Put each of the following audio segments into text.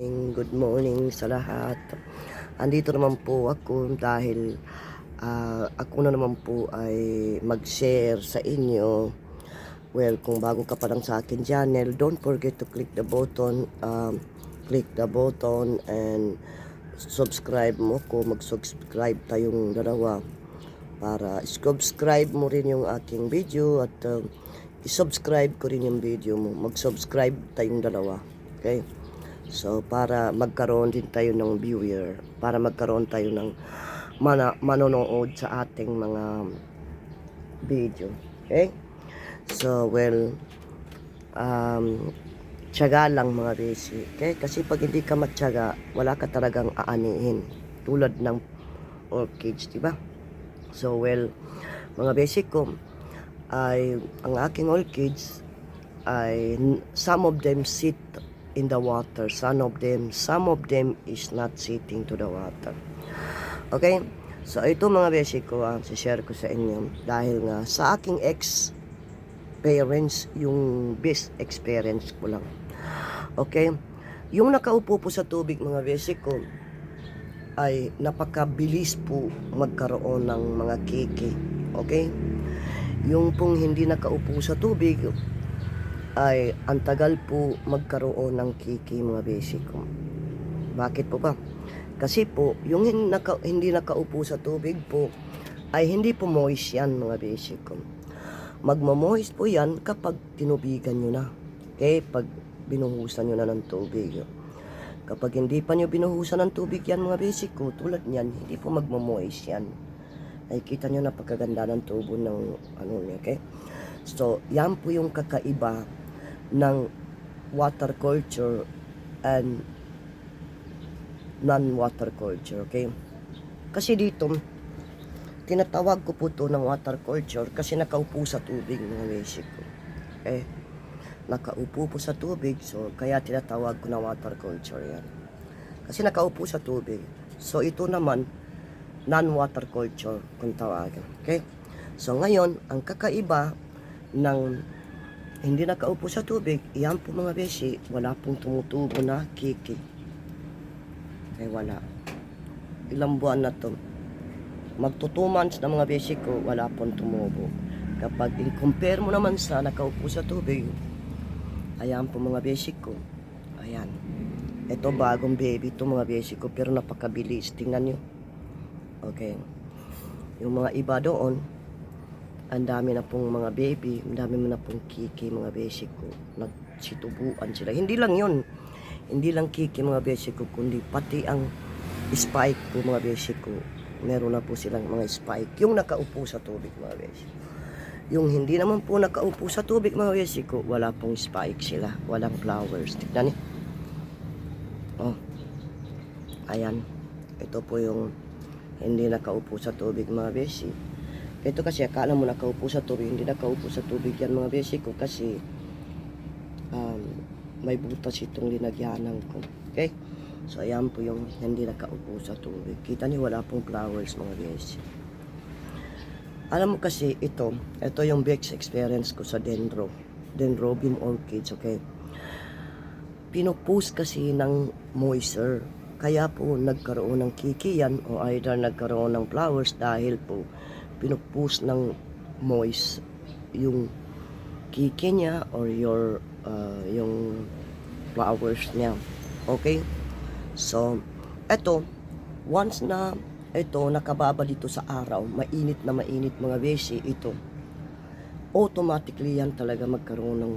Good morning sa lahat. Andito naman po ako dahil ako na naman po ay mag-share sa inyo. Well, kung bago ka pa lang sa akin channel, don't forget to click the button, and subscribe mo ko. Mag-subscribe tayong dalawa para subscribe mo rin yung aking video at i-subscribe ko rin yung video mo. Mag-subscribe tayong dalawa. Okay? So, para magkaroon din tayo ng viewer, para magkaroon tayo ng manonood sa ating mga video. Okay? So, well, tiyaga lang mga besi. Okay? Kasi pag hindi ka matyaga, wala ka talagang aanihin. Tulad ng orchids, di ba? So, well, mga besi ko, ay, ang aking orchids, ay, some of them sit in the water, some of them is not sitting to the water. Okay? So ito mga beshi ko, share ko sa inyo dahil nga sa aking parents yung best experience ko lang. Okay? Yung nakaupo po sa tubig mga beshi ko ay napakabilis po magkaroon ng mga kiki. Okay? Yung pong hindi nakaupo sa tubig ay ang tagal po magkaroon ng kiki mga basic ko. Bakit po ba? Kasi po, yung hindi nakaupo sa tubig po, ay hindi po moist yan mga basic ko. Magmamoist po yan kapag tinubigan nyo na. Okay? Pag binuhusan nyo na ng tubig. Kapag hindi pa nyo binuhusan ng tubig yan mga basic ko, tulad niyan, hindi po magmamoist yan. Ay kita nyo na pagkaganda ng tubo ng ano niya, okay? So, yan po yung kakaiba ng water culture and non-water culture, okay? Kasi dito, tinatawag ko po to ng water culture kasi nakaupo sa tubig mga basic ko. Okay? Nakaupo po sa tubig, so kaya tinatawag ko na water culture yan. Kasi nakaupo sa tubig. So ito naman, non-water culture kung tawagan. Okay? So ngayon, ang kakaiba ng hindi nakaupo sa tubig, yan po mga beshi, wala pong tumutubo na kiki. Okay, wala. Ilang buwan na to. Magto 2 months na mga beshi ko, wala pong tumubo. Kapag i-compare mo naman sa nakaupo sa tubig, ayan po mga beshi ko. Ayan. Ito bagong baby to mga beshi ko, pero napakabilis. Tingnan nyo. Okay. Yung mga iba doon, ang dami na pong mga baby, ang dami na pong kiki mga basic ko. Nagsitubuan sila. Hindi lang yun. Hindi lang kiki mga basic ko, kundi pati ang spike po mga basic ko. Meron na po silang mga spike. Yung nakaupo sa tubig mga basic. Yung hindi naman po nakaupo sa tubig mga basic ko, wala pong spike sila. Walang flowers. Tignan niyo. Oh. Ayan. Ito po yung hindi nakaupo sa tubig mga basic. Ito kasi akala mo nakaupo sa tubig, hindi nakaupo sa tubig yan mga basic ko kasi may butas itong linagyanan ko. Okay? So ayan po yung hindi nakaupo sa tubig. Kita niyo wala pong flowers mga basic. Alam mo kasi ito yung best experience ko sa Dendrobium orchids, okay? Pinupost kasi ng moisture. Kaya po nagkaroon ng kiki yan o either nagkaroon ng flowers dahil po pinupost ng moist yung kiki niya or yung flowers niya. Okay? So, eto, once na ito nakababa dito sa araw, mainit na mainit mga beshi, ito, automatically yan talaga magkaroon ng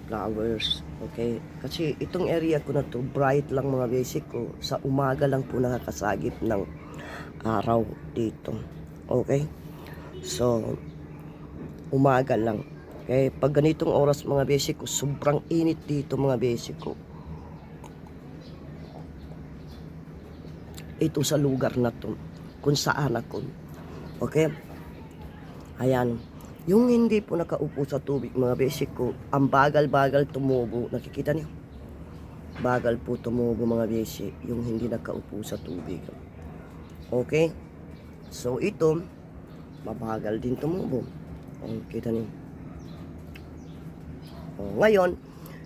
flowers. Okay? Kasi itong area ko na to, bright lang mga beshi ko, sa umaga lang po nakakasagip ng araw dito. Okay? So, umaga lang. Okay? Pag ganitong oras mga basic ko, sobrang init dito mga basic ko. Ito sa lugar na to, kung saan ako. Okay? Ayan. Yung hindi po nakaupo sa tubig mga basic ko, ang bagal-bagal tumubo. Nakikita niyo? Bagal po tumubo mga basic, yung hindi nakaupo sa tubig. Okay? So, ito, mabagal din tumubo. Kita niyo. Ngayon,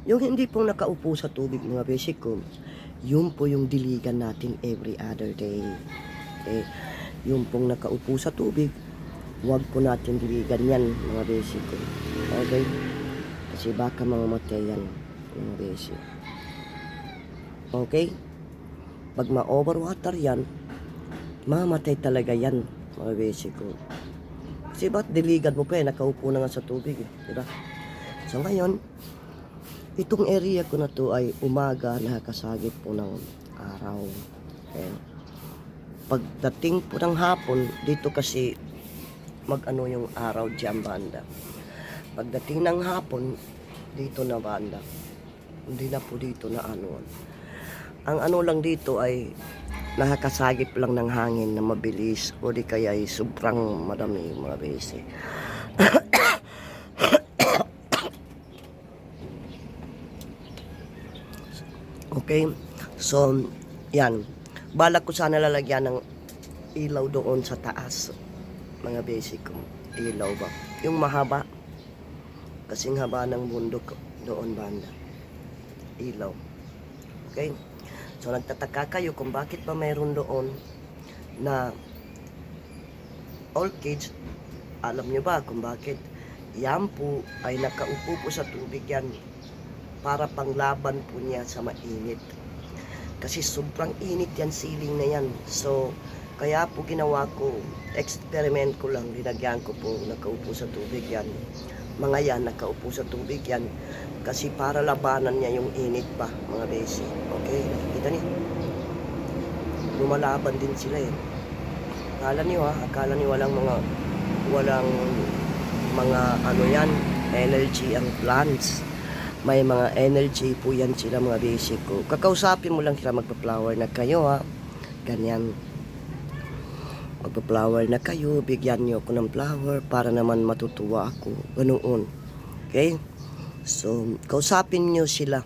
Yung hindi pong nakaupo sa tubig mga basic ko, yun po yung diligan natin every other day. Okay? Yung pong nakaupo sa tubig, huwag po natin diligan yan mga basic ko. Okay? Kasi baka mamamatay yan mga basic. Okay? Pag ma-overwater yan, mamatay talaga yan mga basic ko. Kasi ba't diligan mo pa nakaupo na nga sa tubig diba? So ngayon, itong area ko na to ay umaga nakakasagip po ng araw. Okay. Pagdating po ng hapon, dito kasi mag-ano yung araw dyan banda. Pagdating ng hapon, dito na banda. Hindi na po dito na ano. Ang ano lang dito ay nakakasagip lang ng hangin na mabilis o di kaya ay sobrang madami mga bese. Okay? So, yan. Balak ko sana lalagyan ng ilaw doon sa taas. Mga basic ko. Ilaw ba? Yung mahaba. Kasing haba ng bundok doon banda. Ilaw. Okay? So, nagtataka kayo kung bakit ba mayroon doon na orchids. Alam nyo ba kung bakit? Yan po ay nakaupo po sa tubig yan para panglaban po niya sa mainit. Kasi sobrang init yan, ceiling na yan. So, kaya po ginawa ko, experiment ko lang, linagyan ko po, nakaupo sa tubig yan. Mga yan, nakaupo sa tubig yan. Kasi para labanan niya yung init pa, mga besi. Okay, nakikita niyo? Lumalaban din sila eh. Akala niyo walang mga ano yan, energy ang plants. May mga energy po yan sila mga basic ko. Kakausapin mo lang sila, magpa-flower na kayo ganyan. Magpa-flower na kayo, bigyan niyo ako ng flower para naman matutuwa ako. Ganoon. Okay? So, kausapin niyo sila.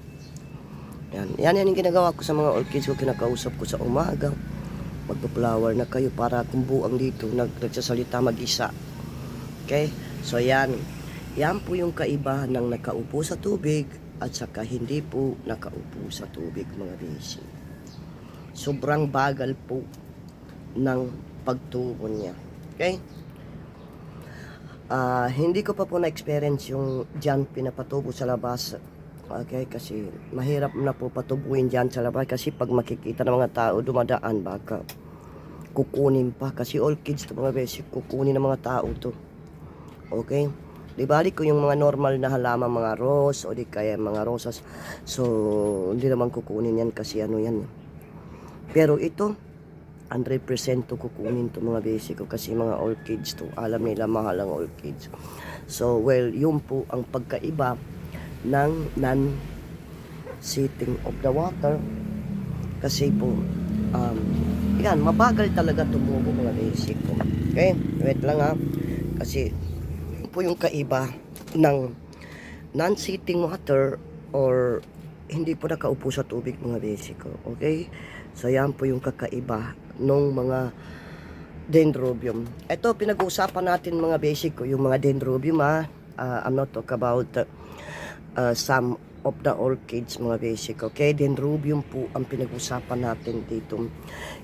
Yan yung ginagawa ko sa mga orchids ko, kinakausap ko sa umaga. Magpa-flower na kayo para kung buang dito, nagsasalita mag-isa. Okay? So, yan. Yan po yung kaibahan ng nakaupo sa tubig at saka hindi po nakaupo sa tubig mga basic. Sobrang bagal po ng pagtubo niya. Okay? Hindi ko pa po na-experience yung dyan pinapatubo sa labas. Okay? Kasi mahirap na po patubuin dyan sa labas kasi pag makikita ng mga tao dumadaan baka kukunin pa. Kasi all kids to mga basic, kukunin ng mga tao to. Okay? Di balik ko yung mga normal na halaman, mga rose o di kaya mga rosas. So, hindi naman kukunin yan kasi ano yan. Pero ito, 100% to kukunin to mga basic ko kasi mga orchids to. Alam nila mahal ang orchids. So, well, yun po ang pagkaiba ng non-sitting of the water. Kasi po, yan, mabagal talaga tumubo mga basic ko. Okay? Wait lang kasi po yung kaiba ng non-sitting water or hindi po nakaupo sa tubig mga basic ko. Okay? So yan po yung kakaiba nung mga dendrobium. Ito pinag-uusapan natin mga basic ko, yung mga dendrobium I'm not talk about some of the orchids mga basic. Okay? Dendrobium po ang pinag-uusapan natin dito.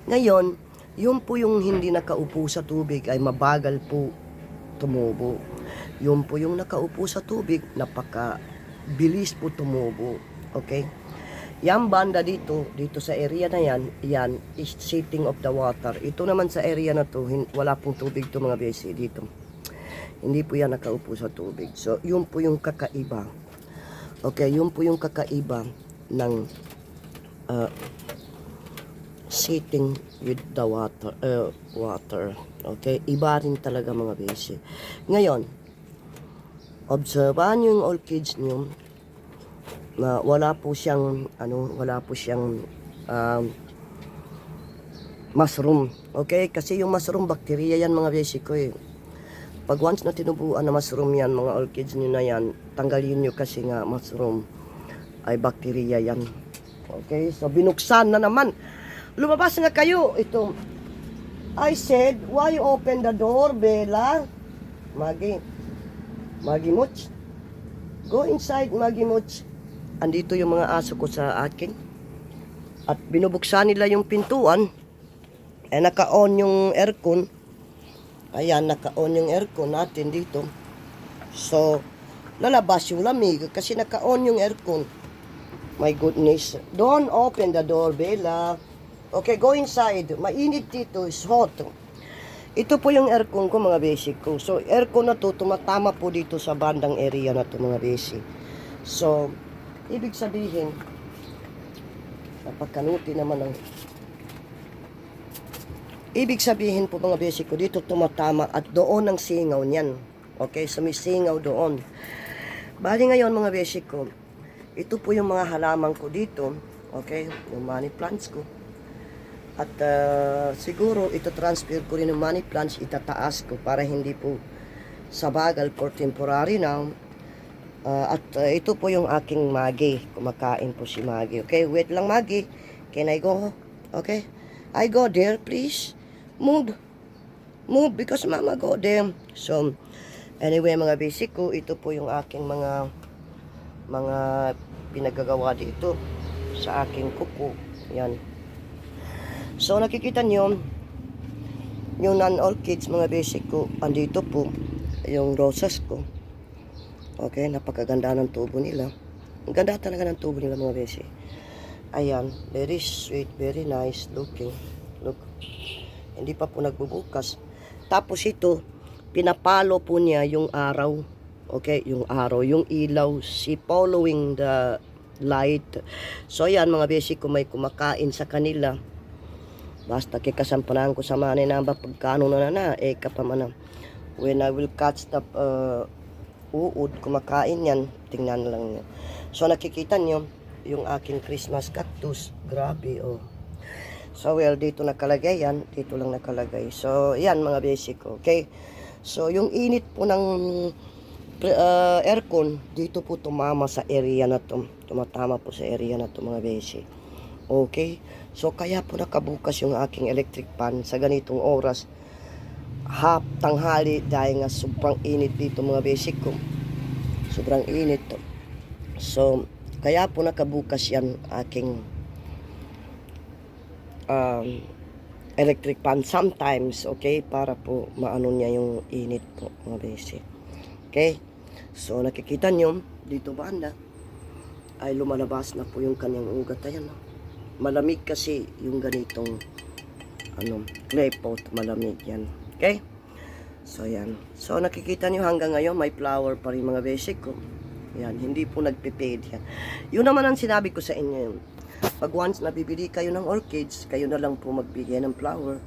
Ngayon, yun po yung hindi nakaupo sa tubig ay mabagal po tumubo. Yun po yung nakaupo sa tubig, napaka-bilis po tumubo. Okay? Yan banda dito sa area na yan is sitting of the water. Ito naman sa area na to, wala pong tubig to mga besi dito. Hindi po yan nakaupo sa tubig. So, yun po yung kakaiba. Okay, yun po yung kakaiba ng sitting with the water. Okay, iba rin talaga mga besi. Ngayon, obserbahan yung orchids nyo na wala po siyang mushroom. Okay, kasi yung mushroom bacteria yan mga besi ko eh. Pag once na tinubuan na mushroom yan, mga orchids nyo na yan, tanggalin nyo kasi nga mushroom ay bacteria yan. Okay, so binuksan na naman. Lumabas nga kayo. Ito, I said, why you open the door, Bella? Maggie Much. Go inside, Maggie Much. andito yung mga aso ko sa akin. At binubuksan nila yung pintuan. Naka-on yung aircon. Ayan, naka-on yung aircon natin dito. So, lalabas yung lamig kasi naka-on yung aircon. My goodness. Don't open the door, Bella. Okay, go inside. Mainit dito. It's hot. Ito po yung aircon ko, mga basic ko. So, aircon na to, tumatama po dito sa bandang area na to, mga basic. So, ibig sabihin, napakanuti naman ang... Ibig sabihin po, mga basic ko, dito tumatama at doon ang singaw niyan. Okay, so may singaw doon. Bali ngayon, mga basic ko, ito po yung mga halaman ko dito. Okay, yung money plants ko. At siguro ito transfer ko rin ng money plants, itataas ko para hindi po sa bagal for temporary now. Ito po yung aking Maggie. Kumakain po si Maggie. Okay, wait lang Maggie. Can I go? Okay. I go there, please. Move. Move because mama go there. So, anyway mga basic ko, ito po yung aking mga pinagagawa dito sa aking kuko. Yan. So, nakikita nyo, yung non-orchids, mga basic ko, andito po, yung roses ko. Okay, napakaganda ng tubo nila. Ang ganda talaga ng tubo nila, mga basic. Ayan, very sweet, very nice looking. Look, hindi pa po nagbubukas. Tapos ito, pinapalo po niya yung araw. Okay, yung araw, yung ilaw, si following the light. So, ayan, mga basic ko, may kumakain sa kanila. Basta kikasampanan ko sa manay na pagkano na kapamana. When I will catch the uod, kumakain yan, tingnan lang nyo. So nakikita nyo, yung aking Christmas cactus, grabe oh. So well, dito nakalagay yan, dito lang nakalagay. So yan mga basic, okay. So yung init po ng aircon, dito po tumama sa area na to. Tumatama po sa area na to mga basic. Okay, so kaya po nakabukas yung aking electric fan sa ganitong oras, tanghali, dahil nga sobrang init dito mga basic ko. Sobrang init to. So, kaya po nakabukas yan aking electric fan sometimes, okay, para po maano niya yung init po mga basic. Okay, so nakikita nyo, dito banda, ay lumalabas na po yung kanyang ugat. Ayan no? Malamig kasi yung ganitong clay pot, malamig yan. Okay? So yan. So nakikita niyo hanggang ngayon may flower pa rin mga basic ko. Yan, hindi po nagpe-fade yan. Yun naman ang sinabi ko sa inyo. Pag once nabibili kayo ng orchids, kayo na lang po magbigay ng flower.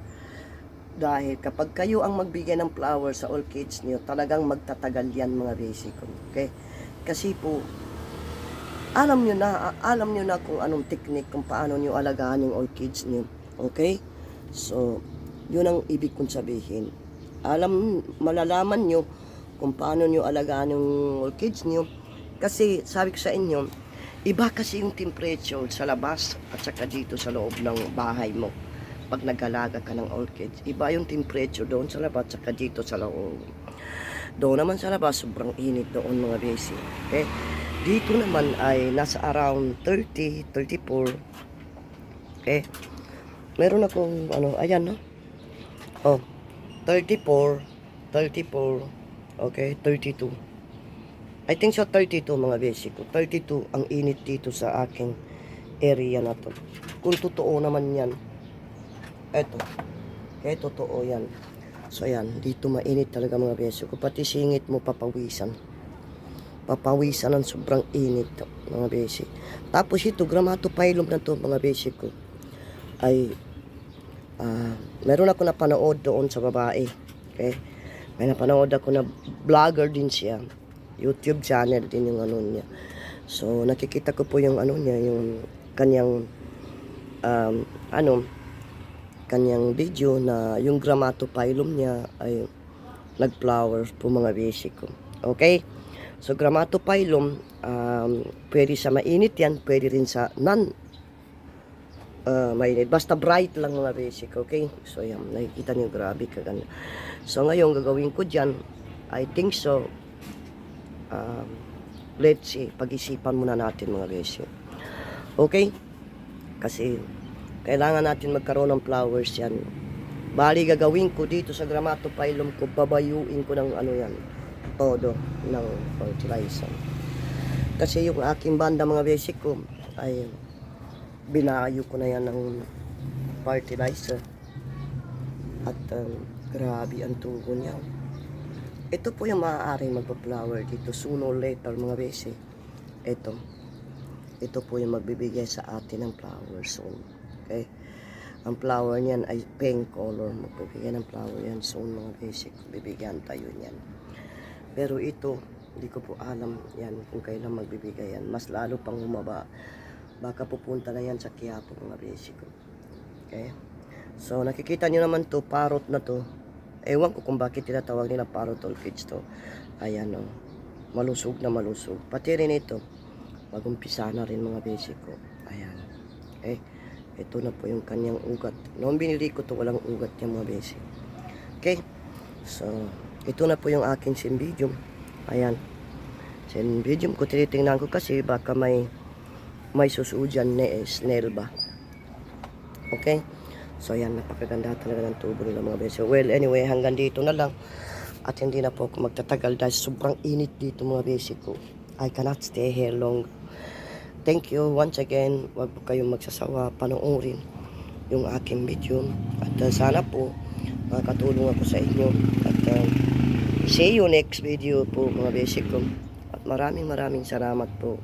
Dahil kapag kayo ang magbigay ng flower sa orchids niyo, talagang magtatagal yan mga basic ko. Okay? Kasi po alam nyo na kung anong technique, kung paano nyo alagaan yung orchids nyo. Okay? So, yun ang ibig kong sabihin. Malalaman nyo kung paano nyo alagaan yung orchids nyo. Kasi, sabi ko sa inyo, iba kasi yung temperature sa labas at saka dito sa loob ng bahay mo. Pag nag-alaga ka ng orchids, iba yung temperature doon sa labas at saka dito sa loob. Doon naman sa labas, sobrang init doon mga basic. Okay? Dito naman ay nasa around 30, 34. Okay. Meron akong ayan no. Oh, 34, 34. Okay, 32. I think so 32 mga basic ko. 32 ang init dito sa aking area na to. Kung totoo naman yan. Eto. Okay, totoo yan. So yan, dito mainit talaga mga basic ko. Pati singit mo papawisan ng sobrang init mga basic. Tapos ito, Gramatophyllum na to mga basic ko, ay meron ako napanood doon sa babae. Okay? May napanood ako na vlogger din siya. YouTube channel din yung niya. So, nakikita ko po yung niya, yung kanyang kanyang video na yung Gramatophyllum niya ay nag-flowers po mga basic ko. Okay? So, Gramatophyllum, pwede sa mainit yan, pwede rin sa mainit. Basta bright lang mga basic, okay? So, yan, nakikita nyo, grabe kaganda. So, ngayon, gagawin ko dyan, I think so, let's see, pag-isipan muna natin mga beshi. Okay? Kasi kailangan natin magkaroon ng flowers yan. Bali gagawin ko dito sa Grammatophyllum ko, babayuin ko ng ano yan, todo ng fertilizer. Kasi yung aking banda mga beshi ko ay binayo ko na yan ng fertilizer. At grabe ang tubo niya. Ito po yung maaaring magpa-flower dito sooner or later mga beshi. Ito po yung magbibigay sa atin ng flower soon. Okay? Ang flower niyan ay pink color. Magbibigay ng flower yan soon mga beshi. Bibigyan tayo niyan. Pero ito, hindi ko po alam yan kung kailan magbibigay yan. Mas lalo pang humaba. Baka pupunta na yan sa Quiapo mga beshi ko. Okay? So nakikita nyo naman to, parrot na to. Ewan ko kung bakit tinatawag nila parrot orchids to. Ayan o. Malusog na malusog. Pati rin ito. Mag-umpisa na rin mga beshi ko. Ayan. Okay. Ito na po yung kanyang ugat. Noong binili ko to, walang ugat yung mga beshi. Okay. So, ito na po yung aking cymbidium. Ayan. Cymbidium ko tinitingnan ko kasi baka may susuo dyan snail ba. Okay. So ayan, napakaganda talaga ng tubo nila mga beshi. Well, anyway, hanggang dito na lang. At hindi na po ako magtatagal dahil sobrang init dito mga beshi ko. I cannot stay here long. Thank you once again. Huwag po kayong magsasawa panoorin yung aking video. At sana po makakatulong ako sa inyo. At see you next video po mga beshi ko. At maraming salamat po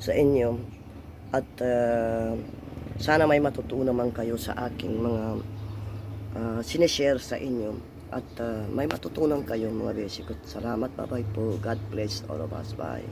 sa inyo. At sana may matutunan naman kayo sa aking mga sinishare sa inyo. At may matutunan kayo mga beshi ko. Salamat, bye-bye po. God bless all of us. Bye.